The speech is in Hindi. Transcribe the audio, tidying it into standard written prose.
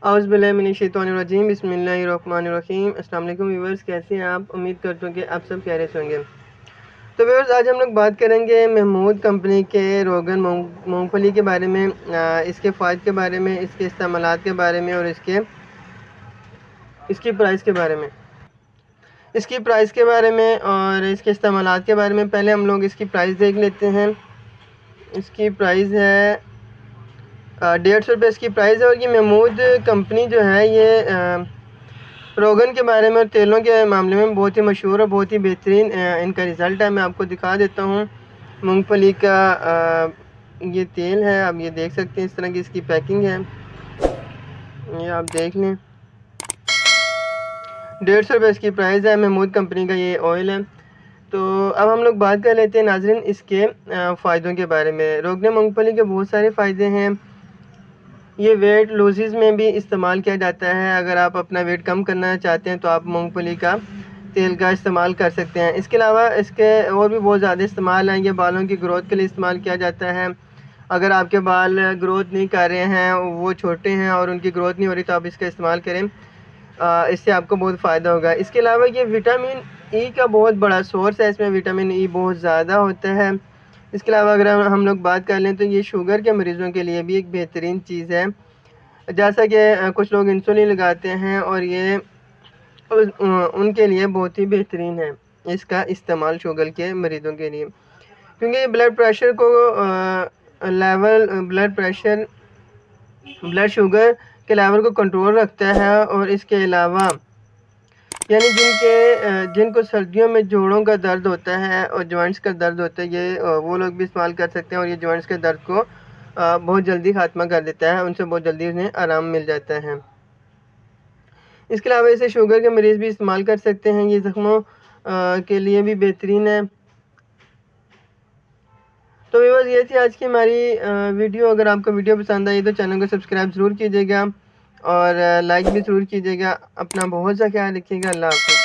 औज़ुबिल्लाहिमिनश्शैतानिर्रजीम बिस्मिल्लाहिर्रहमानिर्रहीम। अस्सलाम वालेकुम व्यूअर्स, कैसे हैं आप? उम्मीद करता हूँ कि आप सब खैरियत से होंगे। तो व्यूअर्स, आज हम लोग बात करेंगे महमूद कंपनी के रोगन मूंगफली के बारे में, इसके फ़ायदे के बारे में, इसके इस्तेमालात के बारे में और इसकी प्राइस के बारे में, और इसके इस्तेमालात के बारे में। पहले हम लोग इसकी प्राइस देख लेते हैं। इसकी प्राइस है 150 रुपये इसकी प्राइस है। और ये महमूद कंपनी जो है ये रोगन के बारे में और तेलों के मामले में बहुत ही मशहूर और बहुत ही बेहतरीन इनका रिज़ल्ट है। मैं आपको दिखा देता हूँ। मूंगफली का ये तेल है, आप ये देख सकते हैं। इस तरह की इसकी पैकिंग है, ये आप देख लें। 150 रुपये इसकी प्राइस है। महमूद कंपनी का ये ऑयल है। तो अब हम लोग बात कर लेते हैं नाज़रीन इसके फ़ायदों के बारे में। रोगन मूंगफली के बहुत सारे फ़ायदे हैं। ये वेट लूज़ में भी इस्तेमाल किया जाता है। अगर आप अपना वेट कम करना चाहते हैं तो आप मूंगफली का तेल का इस्तेमाल कर सकते हैं। इसके अलावा इसके और भी बहुत ज़्यादा इस्तेमाल हैं। ये बालों की ग्रोथ के लिए इस्तेमाल किया जाता है। अगर आपके बाल ग्रोथ नहीं कर रहे हैं, वो छोटे हैं और उनकी ग्रोथ नहीं हो रही, तो आप इसका इस्तेमाल करें। इससे आपको बहुत फ़ायदा होगा। इसके अलावा ये विटामिन ई का बहुत बड़ा सोर्स है। इसमें विटामिन ई बहुत ज़्यादा होता है। इसके अलावा अगर हम लोग बात कर लें तो ये शुगर के मरीज़ों के लिए भी एक बेहतरीन चीज़ है। जैसा कि कुछ लोग इंसुलिन लगाते हैं और ये उनके लिए बहुत ही बेहतरीन है इसका इस्तेमाल शुगर के मरीज़ों के लिए, क्योंकि ये ब्लड प्रेशर को ब्लड शुगर के लेवल को कंट्रोल रखता है। और इसके अलावा यानी जिनको सर्दियों में जोड़ों का दर्द होता है और जॉइंट्स का दर्द होता है, ये वो लोग भी इस्तेमाल कर सकते हैं। और ये जॉइंट्स के दर्द को बहुत जल्दी ख़ात्मा कर देता है, उनसे बहुत जल्दी उन्हें आराम मिल जाता है। इसके अलावा इसे शुगर के मरीज़ भी इस्तेमाल कर सकते हैं। ये ज़ख्मों के लिए भी बेहतरीन है। तो व्यूअर्स, ये थी आज की हमारी वीडियो। अगर आपको वीडियो पसंद आई तो चैनल को सब्सक्राइब ज़रूर कीजिएगा और लाइक भी ज़रूर कीजिएगा। अपना बहुत सा ख्याल रखिएगा। अल्लाह हाफ़िज़।